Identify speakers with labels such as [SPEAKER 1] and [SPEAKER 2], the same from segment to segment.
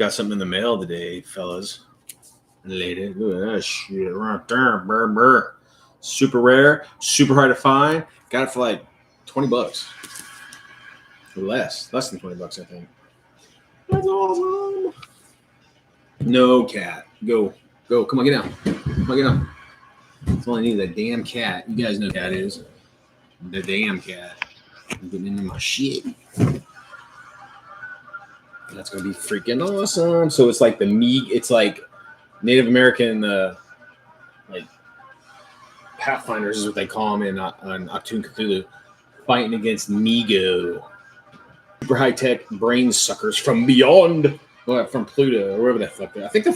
[SPEAKER 1] Got something in the mail today, fellas and ladies. Look at that shit right there. Brr, brr. Super rare, super hard to find. Got it for like $20. Or less than $20, I think. That's awesome. No cat. Go. Come on, get out. Come on, get out. That's all I need, that damn cat. You guys know what cat is. The damn cat. I'm getting into my shit. That's gonna be freaking awesome. So it's like it's like Native American, like Pathfinders is what they call them on Achtung Cthulhu, fighting against Migo, super high tech brain suckers from beyond, from Pluto or wherever the fuck they are. I think they're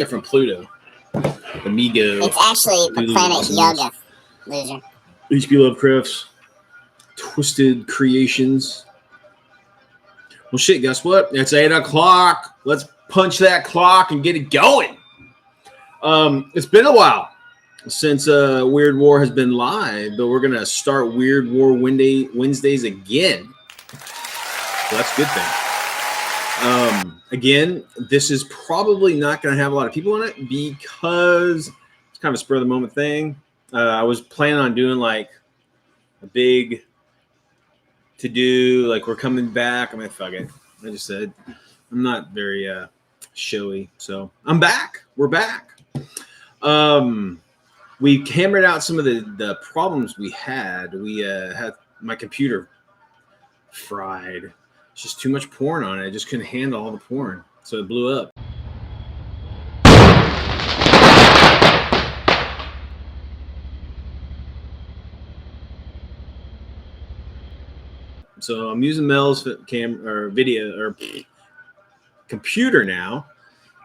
[SPEAKER 1] from Pluto. The Migo.
[SPEAKER 2] It's actually Planet Yoga, loser.
[SPEAKER 1] H.P. Lovecraft's twisted creations. Well, shit, guess what? It's 8 o'clock. Let's punch that clock and get it going. It's been a while since Weird War has been live, but we're going to start Weird War Wednesdays again. So that's a good thing. Again, this is probably not going to have a lot of people in it because it's kind of a spur of the moment thing. I was planning on doing like a big to do, like we're coming back. I mean, fuck it. I just said I'm not very showy, so I'm back. We're back. We hammered out some of the problems we had. We had my computer fried. It's just too much porn on it. I just couldn't handle all the porn, so it blew up. So I'm using Mel's computer now,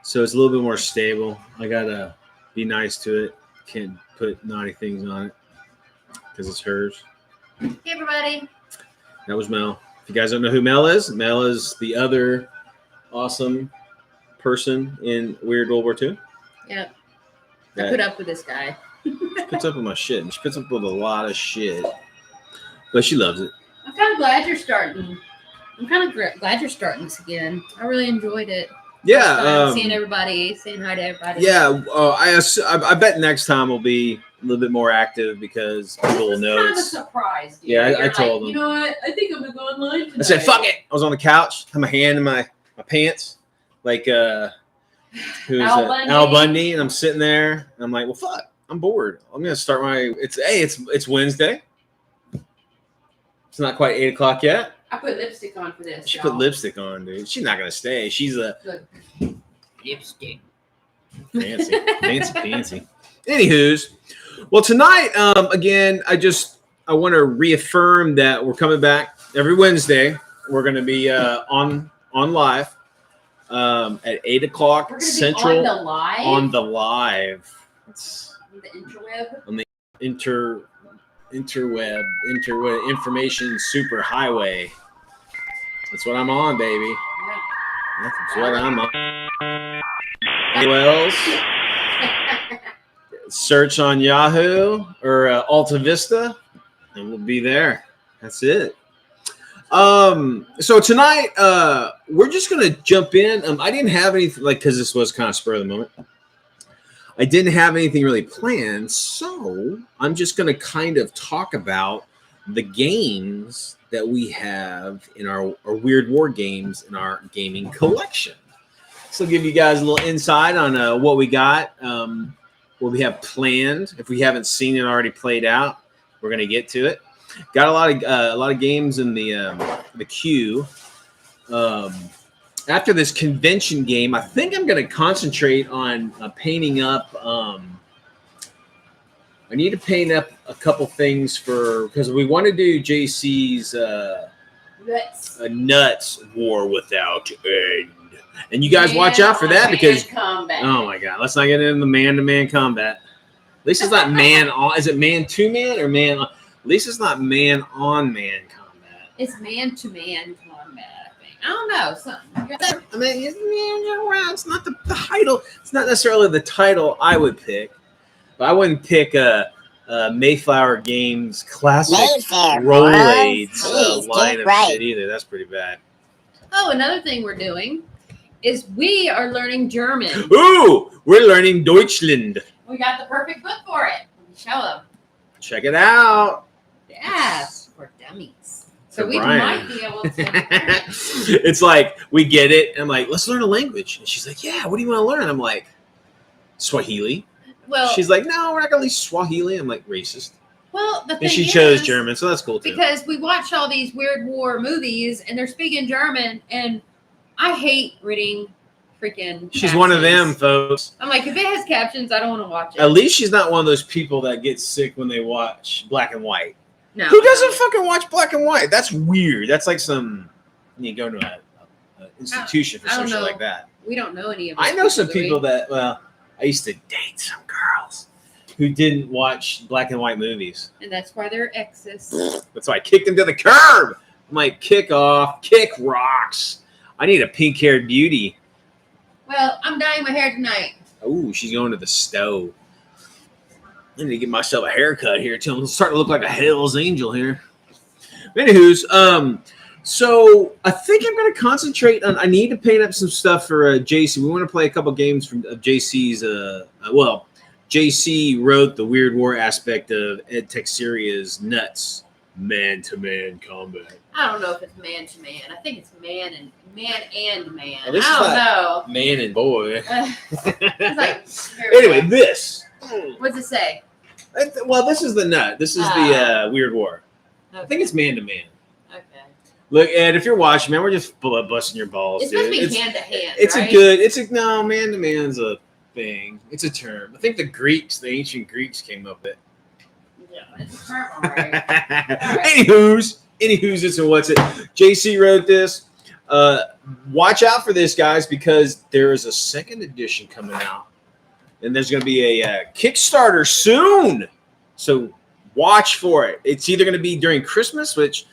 [SPEAKER 1] so it's a little bit more stable. I gotta be nice to it. Can't put naughty things on it because it's hers.
[SPEAKER 3] Hey everybody.
[SPEAKER 1] That was Mel. If you guys don't know who Mel is the other awesome person in Weird World War II.
[SPEAKER 3] Yep. I put up with this guy.
[SPEAKER 1] She puts up with my shit, and she puts up with a lot of shit, but she loves it.
[SPEAKER 3] I'm kind of glad you're starting. Glad you're starting this again. I really enjoyed it.
[SPEAKER 1] Yeah,
[SPEAKER 3] seeing everybody, saying hi to everybody.
[SPEAKER 1] Yeah, I bet next time we'll be a little bit more active because people will know.
[SPEAKER 3] Kind of a surprise, dude.
[SPEAKER 1] Yeah, I told them.
[SPEAKER 3] You know what? I think I'm gonna go online tonight.
[SPEAKER 1] I said, "Fuck it." I was on the couch, had my hand in my pants, like Al Bundy, and I'm sitting there, and I'm like, "Well, fuck, I'm bored. I'm gonna start my." It's Wednesday. It's not quite 8 o'clock yet.
[SPEAKER 3] I put lipstick on for this.
[SPEAKER 1] She put lipstick on, dude. She's not gonna stay. She's a
[SPEAKER 3] lipstick.
[SPEAKER 1] Fancy. Anywho's, well, tonight, again, I want to reaffirm that we're coming back every Wednesday. We're going to be on live at 8 o'clock Central. On the live. It's
[SPEAKER 3] on the interweb.
[SPEAKER 1] On the interweb, information super highway. That's what I'm on, baby.
[SPEAKER 3] Yeah.
[SPEAKER 1] That's what I'm on. Wells. Search on Yahoo or Alta Vista, and we'll be there. That's it. So tonight, we're just gonna jump in. I didn't have anything because this was kind of spur of the moment. I didn't have anything really planned, so I'm just going to kind of talk about the games that we have in our Weird War games in our gaming collection. So I'll give you guys a little insight on what we got, what we have planned. If we haven't seen it already played out, we're going to get to it. Got a lot of games in the queue. After this convention game, I think I'm going to concentrate on painting up. I need to paint up a couple things because we want to do JC's Nuts War Without End. And you guys watch out for that because, oh my God, let's not get into the man-to-man combat. At least it's not man-on. Is it man-to-man or man-on? At least it's not man-on-man combat.
[SPEAKER 3] It's man-to-man combat. I don't know. Something.
[SPEAKER 1] I mean, it's not the title. It's not necessarily the title I would pick, but I wouldn't pick Mayflower Games classic Rolaids line of shit either. That's pretty bad.
[SPEAKER 3] Oh, another thing we're doing is we are learning German.
[SPEAKER 1] Ooh, we're learning Deutschland.
[SPEAKER 3] We got the perfect book for it. Show them.
[SPEAKER 1] Check it out.
[SPEAKER 3] Yes, for dummies. So
[SPEAKER 1] For
[SPEAKER 3] we
[SPEAKER 1] Brian.
[SPEAKER 3] might be able to.
[SPEAKER 1] It's like we get it. And I'm like, let's learn a language. And she's like, yeah, what do you want to learn? I'm like, Swahili.
[SPEAKER 3] Well,
[SPEAKER 1] She's like, no, we're not gonna learn Swahili. I'm like, racist.
[SPEAKER 3] well, the thing
[SPEAKER 1] And she
[SPEAKER 3] is,
[SPEAKER 1] chose German, so that's cool too.
[SPEAKER 3] because we watch all these weird war movies and they're speaking German, and I hate reading freaking.
[SPEAKER 1] She's one of them,
[SPEAKER 3] captions.
[SPEAKER 1] folks.
[SPEAKER 3] I'm like, if it has captions, I don't want to watch it.
[SPEAKER 1] At least she's not one of those people that get sick when they watch black and white.
[SPEAKER 3] No,
[SPEAKER 1] Who doesn't fucking watch black and white? That's weird. That's like some you go to a institution for
[SPEAKER 3] I
[SPEAKER 1] some
[SPEAKER 3] don't
[SPEAKER 1] shit
[SPEAKER 3] know.
[SPEAKER 1] like that.
[SPEAKER 3] We don't know any of.
[SPEAKER 1] I
[SPEAKER 3] those
[SPEAKER 1] know some
[SPEAKER 3] do we?
[SPEAKER 1] people that. Well, I used to date some girls who didn't watch black and white movies.
[SPEAKER 3] and that's why they're exes.
[SPEAKER 1] That's why I kicked them to the curb. I'm like, kick off, kick rocks. I need a pink-haired beauty.
[SPEAKER 3] Well, I'm dyeing my hair tonight.
[SPEAKER 1] Oh, she's going to the stove. I need to get myself a haircut here till I'm starting to look like a Hell's Angel here. Anywho's, so I think I'm going to concentrate on. I need to paint up some stuff for JC. We want to play a couple games from JC's. Well, JC wrote the Weird War aspect of Ed Texeria's Nuts man-to-man combat.
[SPEAKER 3] I don't know if it's man to man. I think it's man and man.
[SPEAKER 1] Oh, this is
[SPEAKER 3] I don't
[SPEAKER 1] Man and boy.
[SPEAKER 3] know. It's like, here we
[SPEAKER 1] Anyway,
[SPEAKER 3] go.
[SPEAKER 1] this.
[SPEAKER 3] What's it say?
[SPEAKER 1] Well, this is the nut. This is the Weird War. I think it's man-to-man.
[SPEAKER 3] Okay.
[SPEAKER 1] Look, Ed, if you're watching, man, we're just busting your balls,
[SPEAKER 3] It's
[SPEAKER 1] dude.
[SPEAKER 3] supposed to be hand to hand.
[SPEAKER 1] It's
[SPEAKER 3] right?
[SPEAKER 1] a good. No, man-to-man's a thing. It's a term. I think the ancient Greeks came up with it.
[SPEAKER 3] Yeah, it's a term, all right.
[SPEAKER 1] Anywho's, it's and what's it? JC wrote this. Watch out for this, guys, because there is a second edition coming out, and there's going to be a Kickstarter soon. So watch for it. It's either going to be during Christmas, which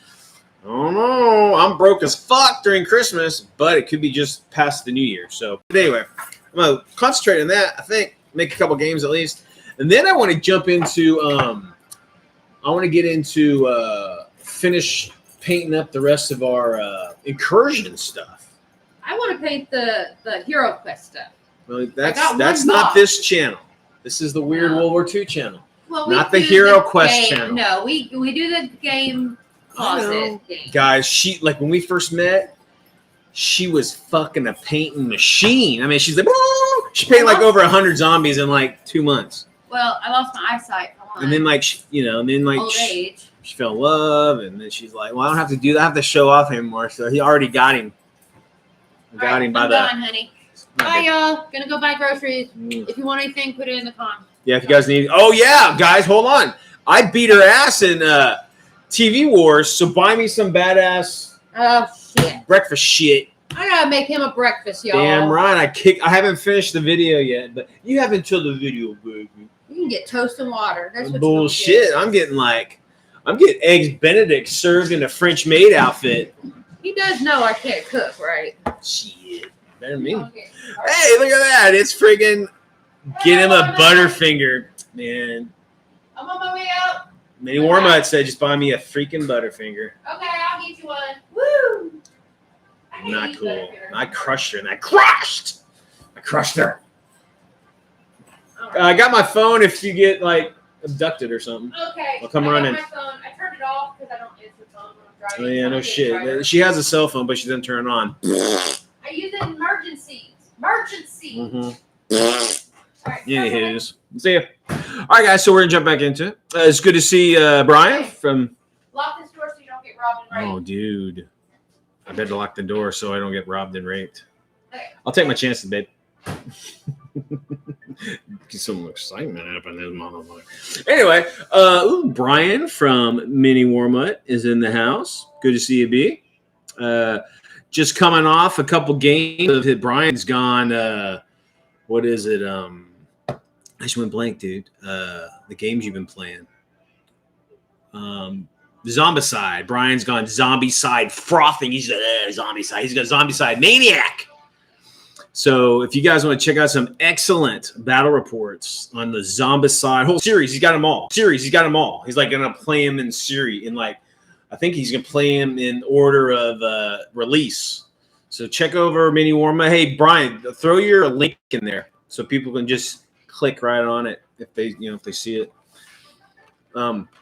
[SPEAKER 1] I don't know. I'm broke as fuck during Christmas, but it could be just past the New Year. So but anyway, I'm going to concentrate on that. I think make a couple games at least, and then I want to jump into. I want to get into finish painting up the rest of our incursion stuff.
[SPEAKER 3] I want to paint the Hero Quest stuff.
[SPEAKER 1] Well,
[SPEAKER 3] got
[SPEAKER 1] that's
[SPEAKER 3] one
[SPEAKER 1] not
[SPEAKER 3] box.
[SPEAKER 1] this channel. This is the Weird
[SPEAKER 3] No.
[SPEAKER 1] World War II channel.
[SPEAKER 3] Well,
[SPEAKER 1] Not
[SPEAKER 3] we
[SPEAKER 1] the
[SPEAKER 3] do
[SPEAKER 1] Hero Quest
[SPEAKER 3] game-
[SPEAKER 1] channel.
[SPEAKER 3] No, we do the game
[SPEAKER 1] I know.
[SPEAKER 3] closet game.
[SPEAKER 1] Guys, she like when we first met, she was fucking a painting machine. I mean, she's like, "Woo!" She painted like over 100 zombies in like 2 months,
[SPEAKER 3] Well, I lost my eyesight. Come on.
[SPEAKER 1] and then like and then like
[SPEAKER 3] old age.
[SPEAKER 1] she fell in love, and then she's like, "Well, I don't have to do that. I have to show off anymore." So he already got him.
[SPEAKER 3] All right,
[SPEAKER 1] Him by
[SPEAKER 3] I'm
[SPEAKER 1] the.
[SPEAKER 3] gone, honey. Bye, y'all. Gonna go buy groceries. If you want anything, put it in the con.
[SPEAKER 1] Yeah, if you guys need. Oh yeah, guys, hold on. I beat her ass in TV Wars, so buy me some badass
[SPEAKER 3] Oh shit!
[SPEAKER 1] breakfast shit.
[SPEAKER 3] I gotta make him a breakfast, y'all.
[SPEAKER 1] Damn right, I haven't finished the video yet, but you have until the video, baby.
[SPEAKER 3] You can get toast and water. That's what
[SPEAKER 1] Bullshit. I'm getting eggs Benedict served in a French maid outfit.
[SPEAKER 3] He does know I can't cook, right?
[SPEAKER 1] Shit, better than me.
[SPEAKER 3] Okay.
[SPEAKER 1] Hey, look at that! It's friggin' get him a Butterfinger, man.
[SPEAKER 3] I'm on my way out.
[SPEAKER 1] Many Warmut said, just buy me a freaking Butterfinger.
[SPEAKER 3] Okay, I'll get you one. Woo! I hate
[SPEAKER 1] Not
[SPEAKER 3] these
[SPEAKER 1] cool.
[SPEAKER 3] Butterfingers.
[SPEAKER 1] I crushed her, and I crushed her.
[SPEAKER 3] All right.
[SPEAKER 1] I got my phone if you get like abducted or something.
[SPEAKER 3] Okay.
[SPEAKER 1] I'll come
[SPEAKER 3] I got
[SPEAKER 1] running.
[SPEAKER 3] My phone. I turned it off because I don't use the phone when I'm
[SPEAKER 1] Oh,
[SPEAKER 3] driving.
[SPEAKER 1] yeah,
[SPEAKER 3] so
[SPEAKER 1] no
[SPEAKER 3] I can't drive
[SPEAKER 1] shit.
[SPEAKER 3] it.
[SPEAKER 1] She has a cell phone, but she doesn't turn it on.
[SPEAKER 3] I use it in emergencies. Emergencies.
[SPEAKER 1] Mm-hmm.
[SPEAKER 3] All right.
[SPEAKER 1] Anywho's, see ya. All right, guys. So we're gonna jump back into it. It's good to see Brian from.
[SPEAKER 3] Lock this door so you don't get robbed and raped.
[SPEAKER 1] Oh, dude, I better lock the door so I don't get robbed and raped.
[SPEAKER 3] Okay.
[SPEAKER 1] I'll take my chances, babe. Get some excitement up in this motherfucker. Anyway, Brian from Mini Warmut is in the house. Good to see you, B. Just coming off a couple games of it. Brian's gone. What is it? I just went blank, dude. The games you've been playing. Zombicide. Brian's gone Zombicide frothing. He's Zombicide. He's got Zombicide Maniac. So if you guys want to check out some excellent battle reports on the Zombicide whole series, he's got them all. He's like gonna play him in series I think he's gonna play him in order of release. So check over Mini Warma. Hey, Brian, throw your link in there so people can just click right on it if they see it.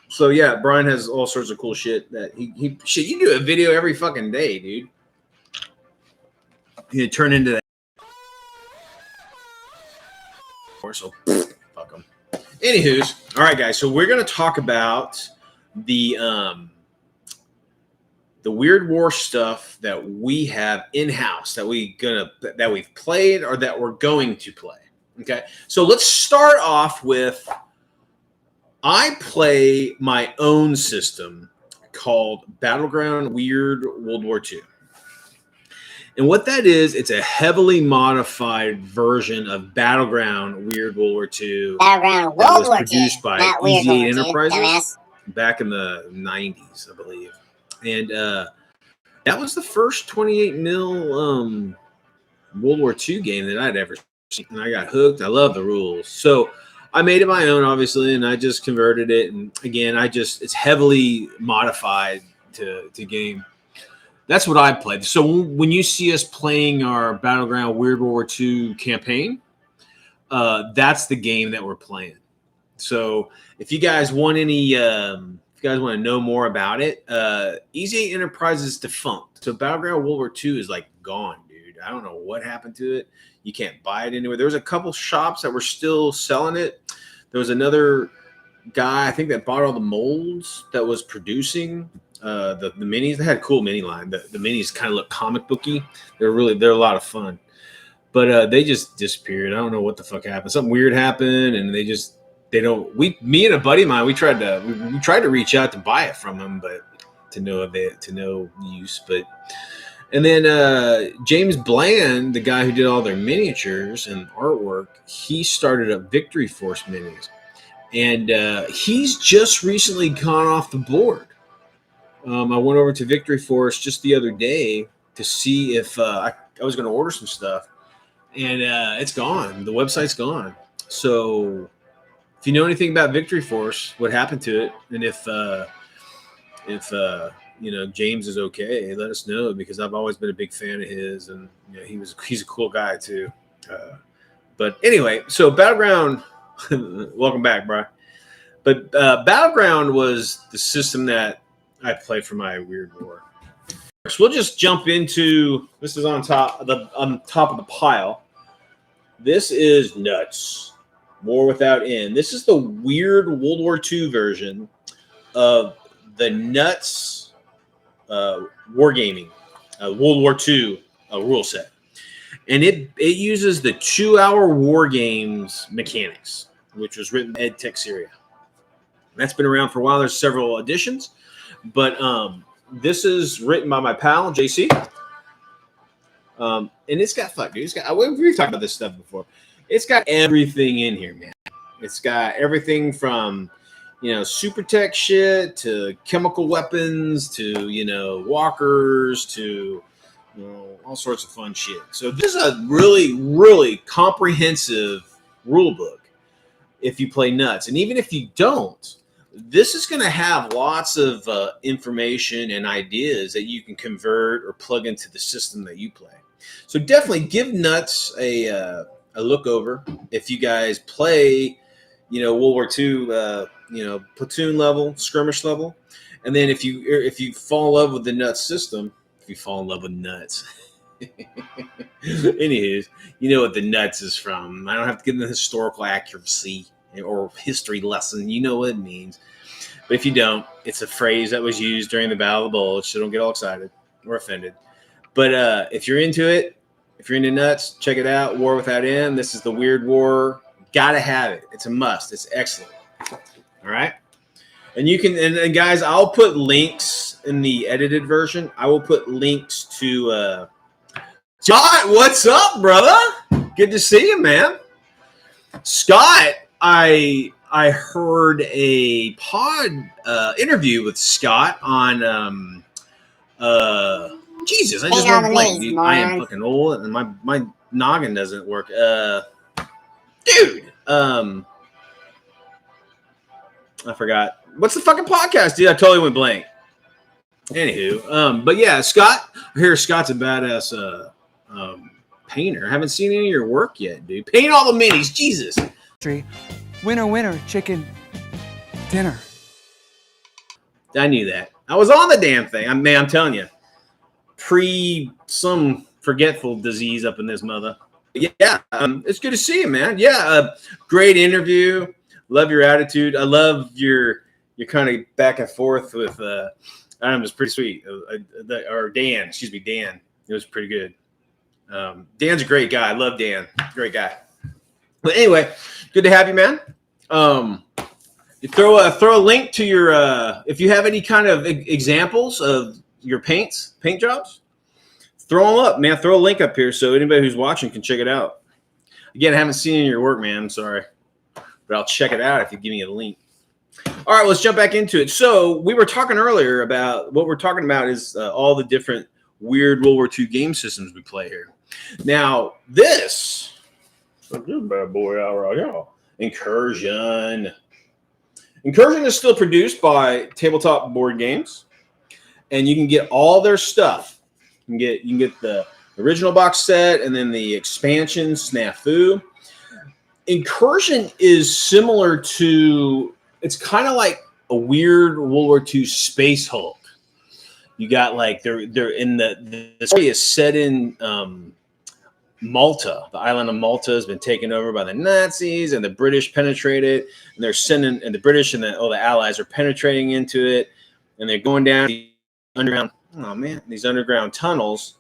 [SPEAKER 1] So yeah, Brian has all sorts of cool shit that he shit. You do a video every fucking day, dude. You turn into that. So fuck them. Anywho's, all right, guys. So we're gonna talk about the Weird War stuff that we have in house that we've played or that we're going to play. Okay, so let's start off with. I play my own system called Battleground Weird World War II. And what that is, it's a heavily modified version of Battleground Weird World War II.
[SPEAKER 2] Battleground World War II.
[SPEAKER 1] Produced by
[SPEAKER 2] Not Weird
[SPEAKER 1] Easy
[SPEAKER 2] World
[SPEAKER 1] 8
[SPEAKER 2] II,
[SPEAKER 1] Enterprises
[SPEAKER 2] dumbass.
[SPEAKER 1] back in the 90s, I believe. And that was the first 28 mil World War II game that I'd ever seen. And I got hooked. I love the rules. So I made it my own, obviously, and I just converted it. And again, it's heavily modified to game. That's what I played. So when you see us playing our Battleground Weird World War II campaign, that's the game that we're playing. So if you guys want if you guys want to know more about it, Easy 8 Enterprises is defunct. So Battleground World War II is like gone, dude. I don't know what happened to it. You can't buy it anywhere. There was a couple shops that were still selling it. There was another guy, I think, that bought all the molds that was producing the minis. They had a cool mini line. The minis kind of look comic booky. They're a lot of fun. But they just disappeared. I don't know what the fuck happened. Something weird happened, and me and a buddy of mine, we tried to reach out to buy it from them, but to no use. And then James Bland, the guy who did all their miniatures and artwork, he started up Victory Force minis. And he's just recently gone off the board. I went over to Victory Force just the other day to see if I was going to order some stuff. And it's gone. The website's gone. So if you know anything about Victory Force, what happened to it, and if James is okay, let us know, because I've always been a big fan of his, and he's a cool guy too. But anyway, so Battleground, welcome back, bro. But Battleground was the system that I played for my Weird War. So we'll just jump into this. Is on top of the pile. This is nuts. War Without End. This is the weird World War II version of the Nuts Wargaming World War II rule set. And it uses the 2-hour war games mechanics, which was written by Ed Texiera. That's been around for a while. There's several editions, but this is written by my pal JC. And it's got we've talked about this stuff before. It's got everything in here, man. It's got everything from super tech shit to chemical weapons to walkers to all sorts of fun shit. So this is a really, really comprehensive rule book if you play Nuts. And even if you don't, this is going to have lots of information and ideas that you can convert or plug into the system that you play. So definitely give Nuts a look over if you guys play, World War II, platoon level, skirmish level. And then if you fall in love with the Nuts system, if you fall in love with Nuts, anyways, you know what the Nuts is from. I don't have to give them the historical accuracy or history lesson. You know what it means. But if you don't, it's a phrase that was used during the Battle of the Bulge, so don't get all excited or offended. But if you're into it, if you're into Nuts, check it out. War Without End. This is the Weird War. Gotta have it. It's a must. It's excellent. All right. And you can, and guys, I'll put links in the edited version. I will put links to Scott. What's up, brother? Good to see you, man. Scott, I heard a pod interview with Scott on Jesus, I just went blank, dude. I am fucking old and my noggin doesn't work. Dude, I forgot. What's the fucking podcast, dude? I totally went blank. Anywho, but yeah, Scott. I hear Scott's a badass painter. I haven't seen any of your work yet, dude. Paint all the minis, Jesus.
[SPEAKER 4] Winner, winner, chicken dinner.
[SPEAKER 1] I knew that. I was on the damn thing. I'm telling you, some forgetful disease up in this mother. Yeah, it's good to see you, man. Yeah, great interview. Love your attitude. I love your kind of back and forth with Adam. Was pretty sweet. Or Dan, excuse me, Dan. It was pretty good. Dan's a great guy. I love Dan. Great guy. But anyway, good to have you, man. You throw a link to your if you have any kind of examples of your paint jobs, throw them up, man. Throw a link up here so anybody who's watching can check it out. Again, I haven't seen any of your work, man. I'm sorry, but I'll check it out if you give me a link. All right, let's jump back into it. So we were talking earlier about what we're talking about is all the different weird World War II game systems we play here. Now this bad boy out right here, Incursion. Incursion is still produced by Tabletop Board Games, and you can get all their stuff. You can get the original box set and then the expansion Snafu. Incursion is similar to, it's kind of like a weird World War II Space Hulk. You got like they're in the story is set in Malta. The island of Malta has been taken over by the Nazis, and the British penetrated, and they're sending, and the British and the Allies are penetrating into it, and they're going down the underground. Oh man, these underground tunnels,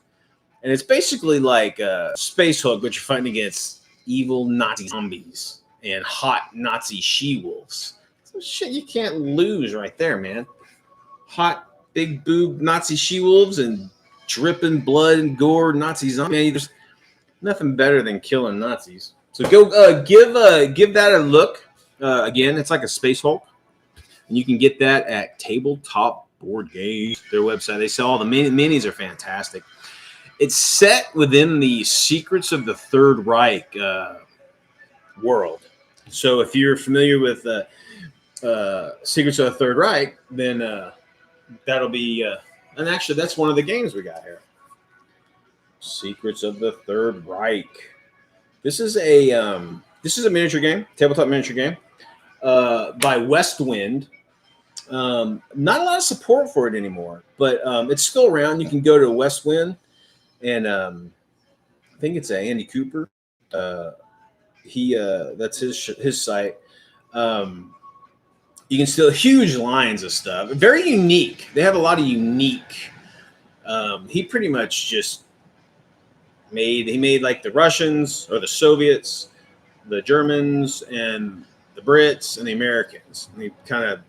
[SPEAKER 1] and it's basically like a Space Hulk, but you're fighting against evil Nazi zombies and hot Nazi she-wolves. So shit, you can't lose right there, man. Hot, big boob Nazi she-wolves and dripping blood and gore Nazi zombies. There's nothing better than killing Nazis. So go give that a look. Again, it's like a Space Hulk, and you can get that at Tabletop Board Games. Their website. They sell all the minis are fantastic. It's set within the Secrets of the Third Reich world. So if you're familiar with Secrets of the Third Reich, then that'll be. And actually, that's one of the games we got here. Secrets of the Third Reich. This is a miniature game, tabletop miniature game, by Westwind. Not a lot of support for it anymore, but it's still around. You can go to Westwind, and I think it's Andy Cooper. That's his site. You can still huge lines of stuff. Very unique. They have a lot of unique. He pretty much just made like the Russians or the Soviets, the Germans, and the Brits and the Americans. And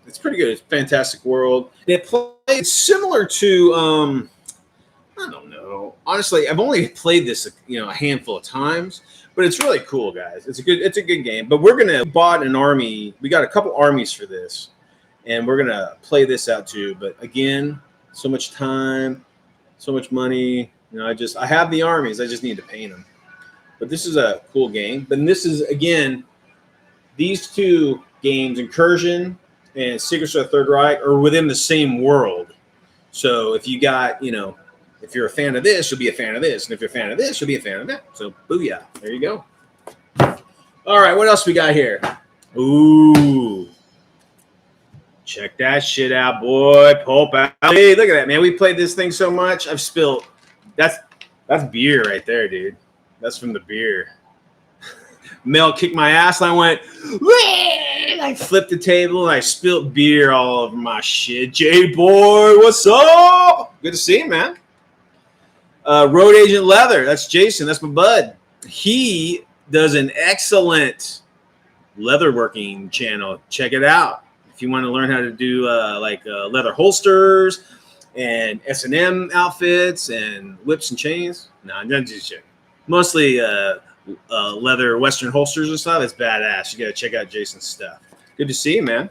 [SPEAKER 1] it's pretty good. It's a fantastic world. It's similar to I don't know. Honestly, I've only played this a handful of times, but it's really cool, guys. It's a good game. But we bought an army. We got a couple armies for this, and we're gonna play this out too. But again, so much time, so much money. I have the armies. I just need to paint them. But this is a cool game. But this is, again, these two games, Incursion and Secrets of the Third Reich, are within the same world. So if you got, if you're a fan of this, you'll be a fan of this. And if you're a fan of this, you'll be a fan of that. So booyah. There you go. All right, what else we got here? Ooh. Check that shit out, boy. Pulp out. Hey, look at that, man. We played this thing so much. I've spilled. That's beer right there, dude. That's from the beer. Mel kicked my ass, and I went, Wee! I flipped the table, and I spilled beer all over my shit. J-Boy, what's up? Good to see you, man. Road Agent Leather. That's Jason. That's my bud. He does an excellent leatherworking channel. Check it out. If you want to learn how to do leather holsters and S&M outfits and whips and chains. No, I'm not just shit. Mostly leather Western holsters and stuff. It's badass. You got to check out Jason's stuff. Good to see you, man.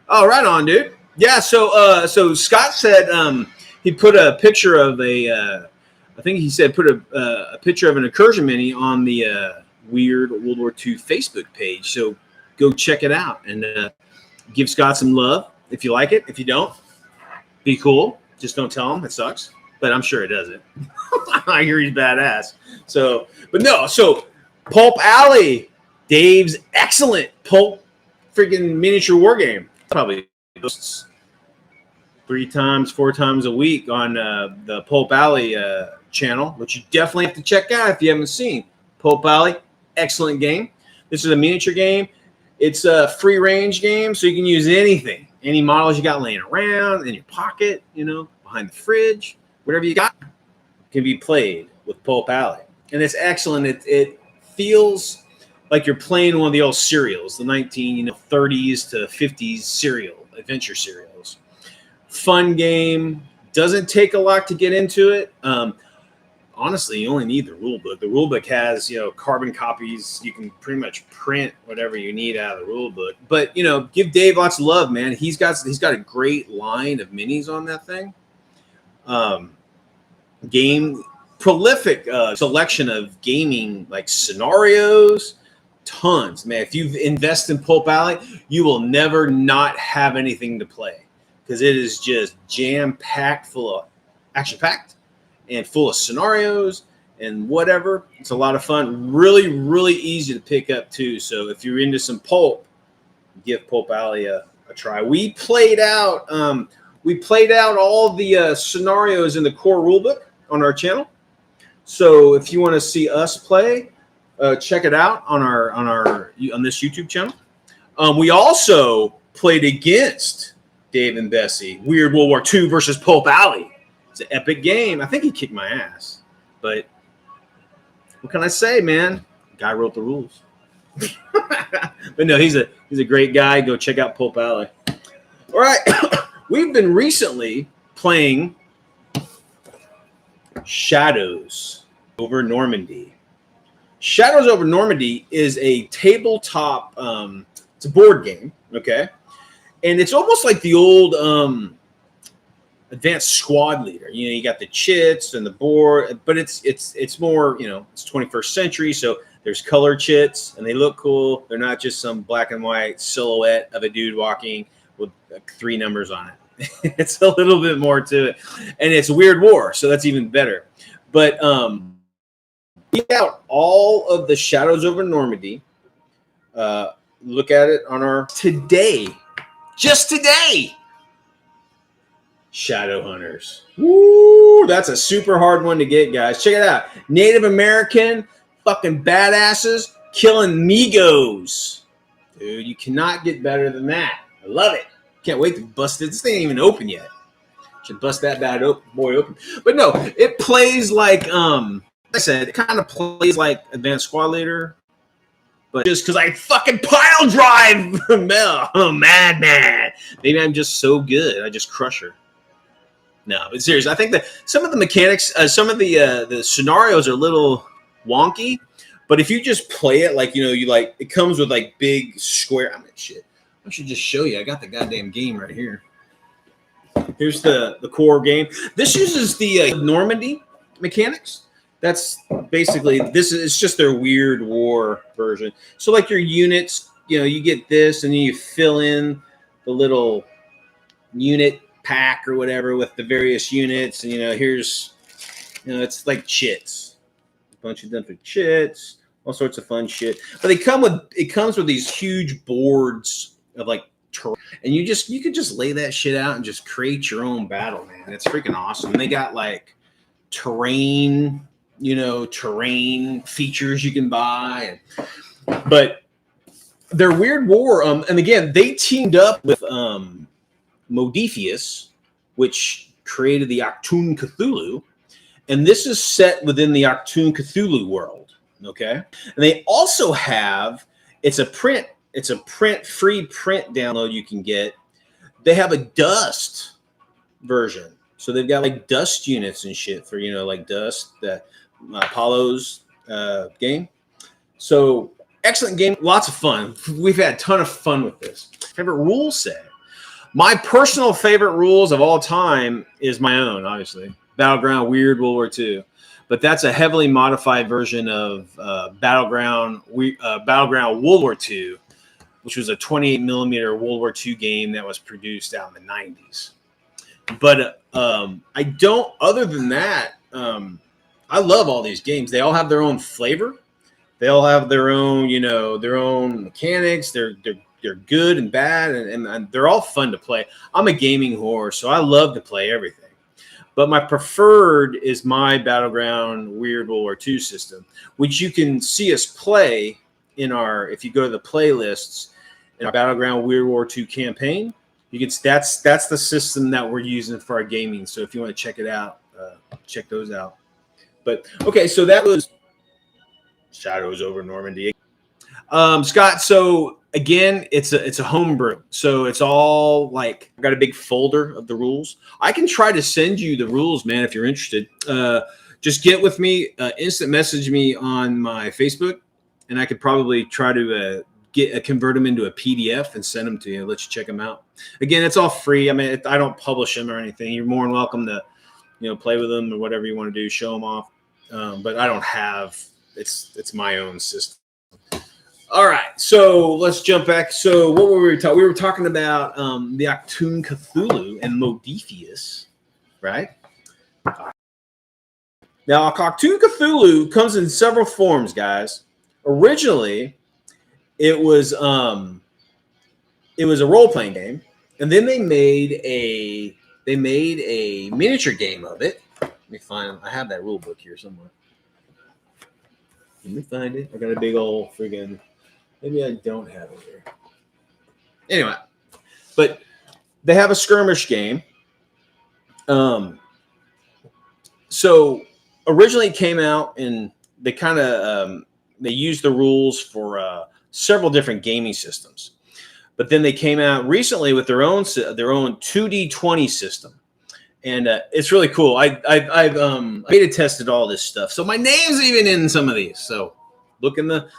[SPEAKER 1] Oh, right on, dude. Yeah, so Scott said he put a picture of I think he said put a picture of an Incursion mini on the Weird World War II Facebook page. So go check it out and give Scott some love if you like it. If you don't, be cool. Just don't tell him it sucks. But I'm sure it doesn't. I hear he's badass. So, but no. So, Pulp Alley, Dave's excellent pulp freaking miniature war game. Probably posts 4 times a week on the Pulp Alley channel, which you definitely have to check out if you haven't seen. Pulp Alley, excellent game. This is a miniature game. It's a free range game, so you can use anything, any models you got laying around in your pocket, behind the fridge, whatever you got can be played with Pulp Alley. And it's excellent. It feels like you're playing one of the old serials, the 1930s to 50s adventure serials. Fun game. Doesn't take a lot to get into it. Honestly, you only need the rule book. The rule book has, carbon copies. You can pretty much print whatever you need out of the rule book. But, give Dave lots of love, man. He's got a great line of minis on that thing. Prolific selection of gaming like scenarios, tons, man. If you invest in Pulp Alley, you will never not have anything to play because it is just jam-packed, full of action-packed and full of scenarios and whatever. It's a lot of fun. Really, really easy to pick up too. So if you're into some pulp, give Pulp Alley a try. We played out all the scenarios in the core rulebook on our channel. So if you want to see us play, check it out on this YouTube channel. We also played against Dave and Bessie, Weird World War II versus Pulp Alley. It's an epic game. I think he kicked my ass, but what can I say, man? The guy wrote the rules. But no, he's a great guy. Go check out Pulp Alley. All right, we've been recently playing Shadows over Normandy. Shadows over Normandy is a tabletop. It's a board game, okay, and it's almost like the old Advanced Squad Leader. You got the chits and the board, but it's more, it's 21st century, so there's color chits and they look cool. They're not just some black and white silhouette of a dude walking with 3 numbers on it. It's a little bit more to it, and it's Weird War, so that's even better. But check out all of the Shadows over Normandy. Look at it on our just today. Shadowhunters. Woo! That's a super hard one to get, guys. Check it out. Native American fucking badasses killing Migos. Dude, you cannot get better than that. I love it. Can't wait to bust it. This thing ain't even open yet. Should bust that bad boy open. But no, it plays like I said, it kind of plays like Advanced Squad Leader. But just because I fucking pile drive Mel. Oh, madman. Maybe I'm just so good. I just crush her. No, but seriously, I think that some of the mechanics, some of the scenarios are a little wonky. But if you just play it like, it comes with like big square. Shit. I should just show you. I got the goddamn game right here. Here's the core game. This uses the Normandy mechanics. That's basically, it's just their Weird War version. So like your units, you get this and then you fill in the little unit pack or whatever with the various units. And, here's, it's like chits. A bunch of different chits, all sorts of fun shit. But it comes with these huge boards of like terrain. And you could just lay that shit out and just create your own battle, man. It's freaking awesome. They got like terrain features you can buy. But their Weird War, and again, they teamed up with Modifius, which created the Achtung Cthulhu, and this is set within the Achtung Cthulhu world. Okay, and they also have it's a free print download you can get. They have a Dust version, so they've got like Dust units and shit for like Dust, the Apollo's game. So excellent game, lots of fun. We've had a ton of fun with this. Favorite rule set. My personal favorite rules of all time is my own, obviously. Battleground Weird World War II. But that's a heavily modified version of Battleground World War II which was a 28 millimeter World War II game that was produced out in the 90s. But I don't. Other than that, I love all these games. They all have their own flavor. They all have their own, their own mechanics. They're good and bad, and they're all fun to play. I'm a gaming whore, so I love to play everything. But my preferred is my Battleground Weird World War II system, which you can see us play if you go to the playlists in our Battleground Weird War II campaign. That's the system that we're using for our gaming. So if you want to check it out, check those out. But okay, so that was Shadows over Normandy. Scott, so again, it's a homebrew. So it's all like I've got a big folder of the rules. I can try to send you the rules, man, if you're interested. Just get with me, instant message me on my Facebook, and I could probably try to convert them into a PDF and send them to you. Let you check them out. Again, it's all free. I mean, I don't publish them or anything. You're more than welcome to, play with them or whatever you want to do, show them off. But I don't have. It's my own system. All right, so let's jump back. So what were we talking? We were talking about the Achtung Cthulhu and Modiphius, right? Now, Achtung Cthulhu comes in several forms, guys. Originally, it was a role-playing game, and then they made a miniature game of it. Let me find. I have that rule book here somewhere. Let me find it. I got a big old friggin'. Maybe I don't have it here. Anyway, but they have a skirmish game. So originally it came out and they kind of they used the rules for several different gaming systems, but then they came out recently with their own 2D20 system, and it's really cool. I've beta tested all this stuff, so my name's even in some of these. So look in the.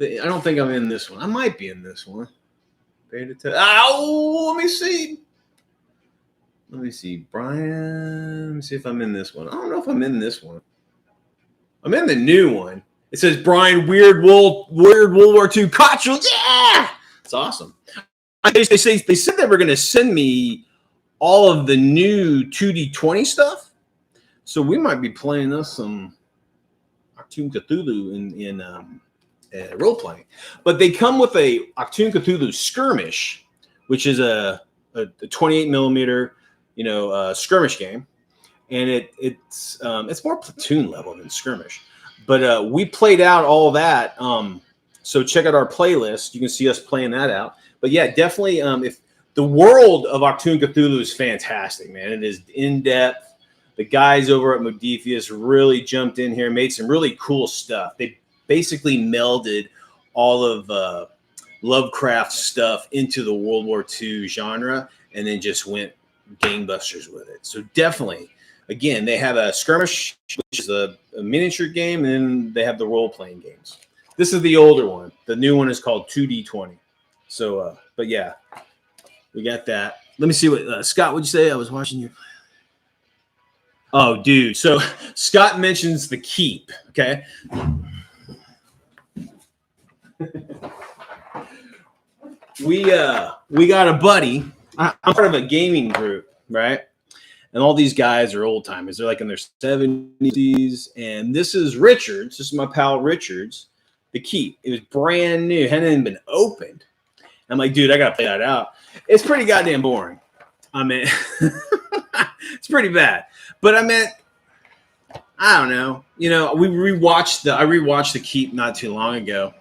[SPEAKER 1] I don't think I'm in this one. I might be in this one. Beta test. Let me see. Brian. Let me see if I'm in this one. I don't know if I'm in this one. I'm in the new one. It says Brian Weird World War II Cottrell. Yeah, it's awesome. They said they were going to send me all of the new 2D20 stuff, so we might be playing us some Achtung Cthulhu in role playing. But they come with a Achtung Cthulhu skirmish, which is a 28 millimeter skirmish game, and it's more platoon level than skirmish. But we played out all that. So check out our playlist. You can see us playing that out. But yeah, definitely. If the world of Achtung Cthulhu is fantastic, man. It is in depth. The guys over at Modiphius really jumped in here, made some really cool stuff. They basically melded all of Lovecraft's stuff into the World War II genre, and then just went gangbusters with it. So definitely. Again, they have a skirmish, which is a miniature game, and then they have the role-playing games. This is the older one. The new one is called 2D20. So, but yeah, we got that. Let me see what Scott would you say. I was watching you. Oh, dude. So Scott mentions the keep. Okay. We got a buddy. I'm part of a gaming group, right? And all these guys are old timers. They're like in their 70s. And this is Richards. This is my pal Richards. The Keep. It was brand new. It hadn't even been opened. I'm like, dude, I got to play that out. It's pretty goddamn boring. I mean, it's pretty bad. But I mean, I don't know. I rewatched The Keep not too long ago.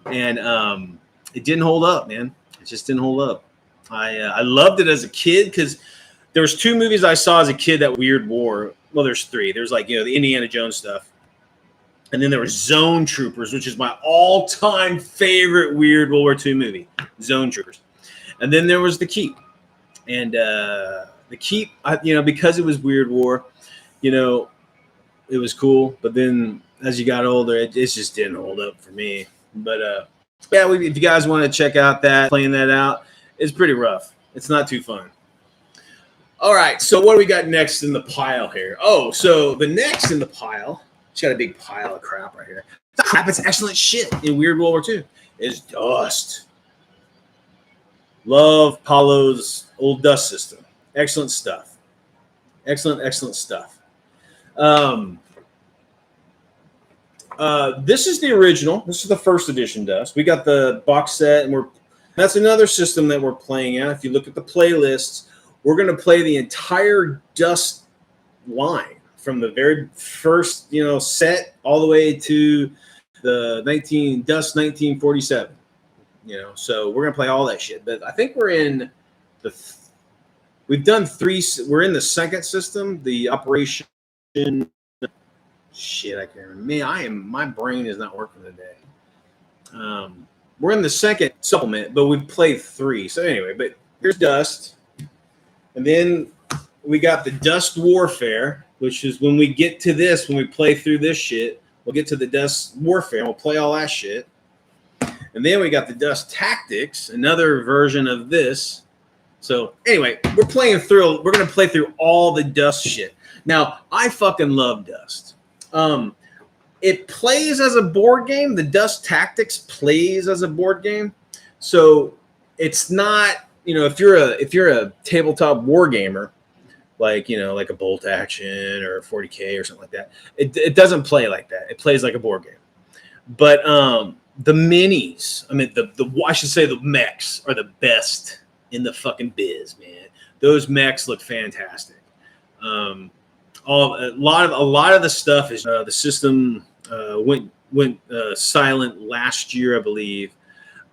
[SPEAKER 1] And it didn't hold up, man. It just didn't hold up. I loved it as a kid because there was 2 movies I saw as a kid that Weird War. Well, there's 3. There's like, the Indiana Jones stuff. And then there was Zone Troopers, which is my all-time favorite Weird World War II movie, Zone Troopers. And then there was The Keep. And The Keep, because it was Weird War, it was cool. But then as you got older, it just didn't hold up for me. But, yeah, if you guys want to check out playing that out, it's pretty rough. It's not too fun. All right, so what do we got next in the pile here? Oh, so the next in the pile, it's got a big pile of crap right here. It's not crap, it's excellent shit in Weird World War II. is Dust. Love Paulo's old Dust system. Excellent stuff. Excellent stuff. This is the original. This is the first edition Dust. We got the box set, and that's another system that we're playing at. If you look at the playlists, we're going to play the entire Dust line from the very first, set all the way to the Dust 1947. So we're going to play all that shit. But I think we're in we've done 3. We're in the second system, the Operation. Shit, I can't remember. My brain is not working today. We're in the second supplement, but we've played 3. So anyway, but here's Dust. And then we got the Dust Warfare, which is when we get to this, when we play through this shit, we'll get to the Dust Warfare, and we'll play all that shit. And then we got the Dust Tactics, another version of this. So anyway, we're going to play through all the Dust shit. Now, I fucking love Dust. It plays as a board game. The Dust Tactics plays as a board game. So it's not, if you're a tabletop war gamer, like a Bolt Action or 40K or something like that, it doesn't play like that. It plays like a board game. But the minis, I should say the mechs are the best in the fucking biz, man. Those mechs look fantastic. A lot of the stuff is the system went silent last year, I believe,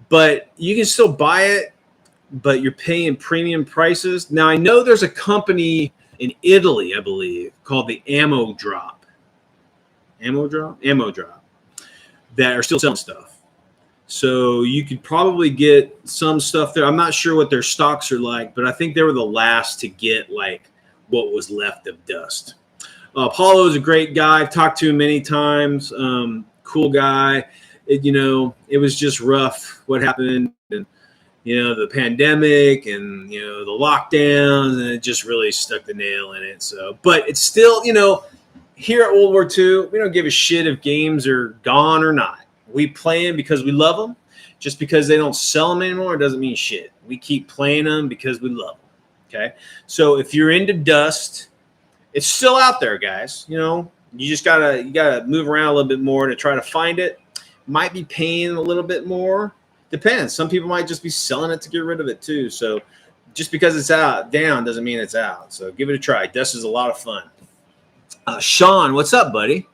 [SPEAKER 1] but you can still buy it, but you're paying premium prices. Now I know there's a company in Italy, I believe, called the Ammo Drop, that are still selling stuff. So you could probably get some stuff there. I'm not sure what their stocks are like, but I think they were the last to get like what was left of Dust. Paulo is a great guy. I've talked to him many times. Cool guy. It was just rough what happened, and the pandemic and the lockdowns, and it just really stuck the nail in it. So, but it's still, here at World War II, we don't give a shit if games are gone or not. We play them because we love them. Just because they don't sell them anymore doesn't mean shit. We keep playing them because we love them. Okay, so if you're into Dust, it's still out there, guys. You just gotta move around a little bit more to try to find it. Might be paying a little bit more. Depends. Some people might just be selling it to get rid of it too. So just because it's down doesn't mean it's out. So give it a try. Dust is a lot of fun. Sean, what's up, buddy?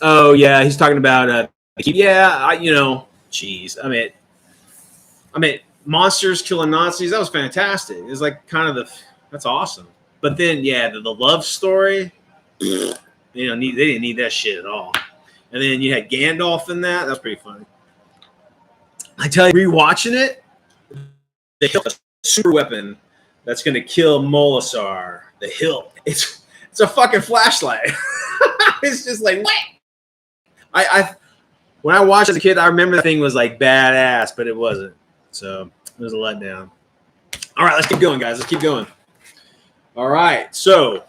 [SPEAKER 1] Oh yeah, he's talking about geez. I mean, monsters killing Nazis. That was fantastic. It was like that's awesome. But then, the love story, they didn't need that shit at all. And then you had Gandalf in that. That's pretty funny. I tell you, rewatching it, they have a super weapon that's going to kill Molasar. The hilt. It's a fucking flashlight. It's just like, what? When I watched as a kid, I remember the thing was like badass, but it wasn't. So it was a letdown. All right, let's keep going, guys. Let's keep going. All right, so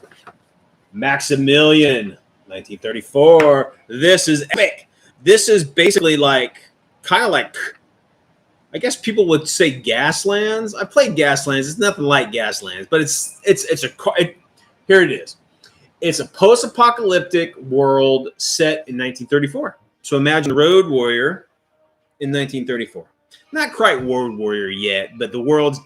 [SPEAKER 1] Maximilian, 1934. This is epic. This is basically kind of like, I guess people would say Gaslands. I played Gaslands. It's nothing like Gaslands, but here it is. It's a post-apocalyptic world set in 1934. So imagine Road Warrior in 1934. Not quite World Warrior yet, but the world's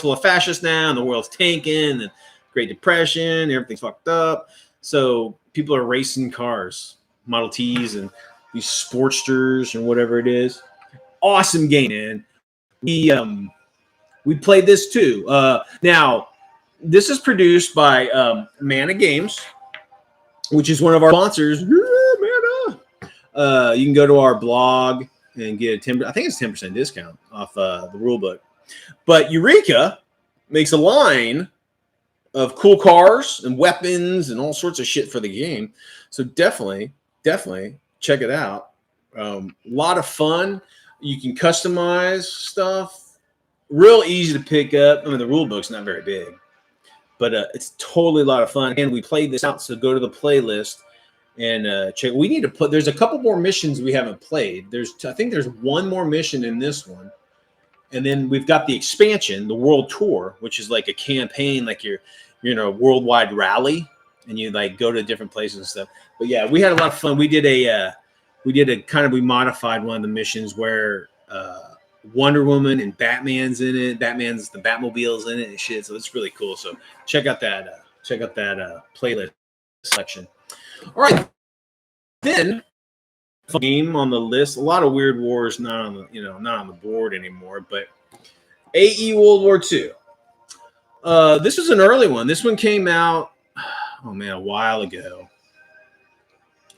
[SPEAKER 1] full of fascists now, and the world's tanking, and Great Depression, everything's fucked up. So people are racing cars, Model Ts, and these Sportsters, and whatever it is. Awesome game, man. We played this too. Now, this is produced by Mana Games, which is one of our sponsors. Mana. You can go to our blog and get a 10% discount off the rule book. But Eureka makes a line of cool cars and weapons and all sorts of shit for the game. So definitely check it out. A lot of fun. You can customize stuff. Real easy to pick up. The rule book's not very big, but it's totally a lot of fun. And we played this out, so go to the playlist and check. We need to put. There's a couple more missions we haven't played. I think there's one more mission in this one, and then we've got the expansion, the World Tour, which is like a campaign, like you're in a worldwide rally, and you like go to different places and stuff. But yeah, we had a lot of fun. We did a we modified one of the missions where Wonder Woman and Batman's in it. The Batmobile's in it and shit. So it's really cool. So check out that playlist selection. All right, then game on the list. A lot of Weird Wars not on the board anymore. But AE World War II. This was an early one. This one came out, a while ago.